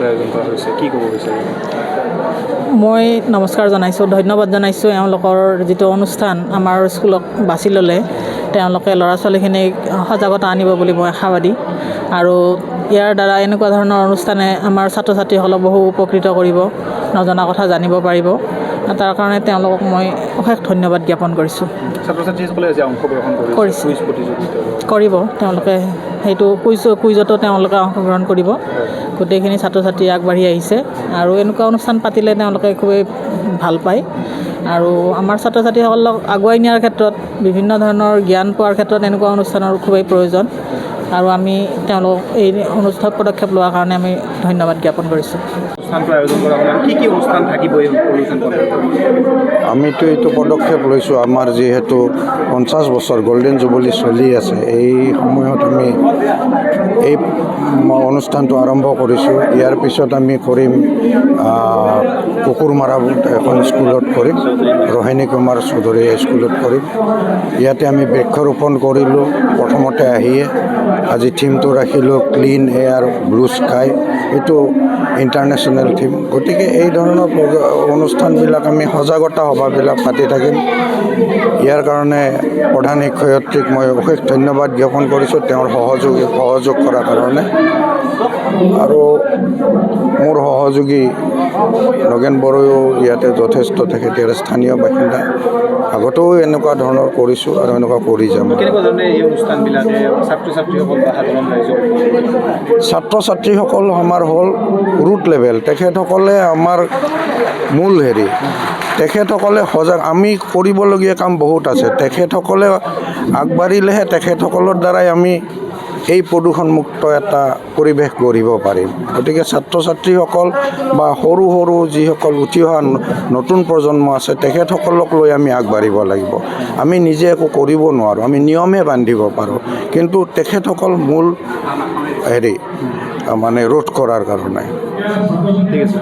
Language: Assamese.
আয়োজন কৰা হৈছে, কি ক'ব বিচাৰে? মই নমস্কাৰ জনাইছোঁ, ধন্যবাদ জনাইছোঁ। এওঁলোকৰ যিটো অনুষ্ঠান আমাৰ স্কুলক বাছি ল'লে, তেওঁলোকে ল'ৰা ছোৱালীখিনিক সজাগতা আনিব বুলি মই আশাবাদী। আৰু ইয়াৰ দ্বাৰা এনেকুৱা ধৰণৰ অনুষ্ঠানে আমাৰ ছাত্ৰ ছাত্ৰীসকলক বহু উপকৃত কৰিব, নজনা কথা জানিব পাৰিব। তাৰ কাৰণে তেওঁলোকক মই অশেষ ধন্যবাদ জ্ঞাপন কৰিছোঁ। ছাত্ৰ ছাত্ৰীসকলে আজি অংশগ্ৰহণ কৰিছে কুইজ প্ৰতিযোগিতা কৰিব, তেওঁলোকে সেইটো কুইজতো তেওঁলোকে অংশগ্ৰহণ কৰিব। গোটেইখিনি ছাত্ৰ ছাত্ৰী আগবাঢ়ি আহিছে আৰু এনেকুৱা অনুষ্ঠান পাতিলে তেওঁলোকে খুবেই ভাল পায়। আৰু আমাৰ ছাত্ৰ ছাত্ৰীসকলক আগুৱাই নিয়াৰ ক্ষেত্ৰত, বিভিন্ন ধৰণৰ জ্ঞান পোৱাৰ ক্ষেত্ৰত এনেকুৱা অনুষ্ঠানৰ খুবেই প্ৰয়োজন। আৰু আমি তেওঁলোকক এই অনুষ্ঠান পদক্ষেপ লোৱাৰ কাৰণে আমি ধন্যবাদ জ্ঞাপন কৰিছোঁ। অনুষ্ঠানটো আয়োজন কৰা হ'ল, কি কি অনুষ্ঠান থাকিবই আমিতো এইটো পদক্ষেপ লৈছোঁ, আমাৰ যিহেতু 50 বছৰ গল্ডেন জুবলি চলি আছে, এই সময়ত আমি এই অনুষ্ঠানটো আৰম্ভ কৰিছোঁ। ইয়াৰ পিছত আমি কৰিম কুকুৰমাৰা এখন স্কুলত কৰিম, ৰোহিণী কুমাৰ চৌধুৰী স্কুলত কৰিম। ইয়াতে আমি বৃক্ষৰোপণ কৰিলোঁ প্ৰথমতে আহিয়ে। আজি থিমটো ৰাখিলোঁ ক্লিন এয়াৰ ব্লু স্কাই, এইটো ইণ্টাৰনেশ্যনেল থিম। গতিকে এই ধৰণৰ অনুষ্ঠানবিলাক আমি সজাগতা সভাবিলাক পাতি থাকিম। ইয়াৰ কাৰণে প্ৰধান শিক্ষয়িত্ৰীক মই অশেষ ধন্যবাদ জ্ঞাপন কৰিছোঁ, তেওঁৰ সহযোগ কৰাৰ কাৰণে। আৰু মোৰ সহযোগী নগেন বড়োও ইয়াতে যথেষ্ট, তেখেতে স্থানীয় বাসিন্দা। আগতেও এনেকুৱা ধৰণৰ কৰিছোঁ আৰু এনেকুৱা কৰি যাম। কেনেকুৱা ধৰণে এই অনুষ্ঠানবিলাকে ছাত্ৰ ছাত্ৰীসকল বা সাধাৰণ ৰাইজক? ছাত্ৰ ছাত্ৰীসকল আমাৰ হ'ল ৰুট লেভেল, তেখেতসকলে আমাৰ মূল তেখেতসকলে সজাগ। আমি কৰিবলগীয়া কাম বহুত আছে, তেখেতসকলে আগবাঢ়িলেহে তেখেতসকলৰ দ্বাৰাই আমি এই প্ৰদূষণমুক্ত এটা পৰিৱেশ গঢ়িব পাৰিম। গতিকে ছাত্ৰ ছাত্ৰীসকল বা সৰু সৰু যিসকল উঠি অহা নতুন প্ৰজন্ম আছে, তেখেতসকলক লৈ আমি আগবাঢ়িব লাগিব। আমি নিজে একো কৰিব নোৱাৰোঁ, আমি নিয়মহে বান্ধিব পাৰোঁ, কিন্তু তেখেতসকল মূল মানে ৰোধ কৰাৰ কাৰণে। ঠিক আছে।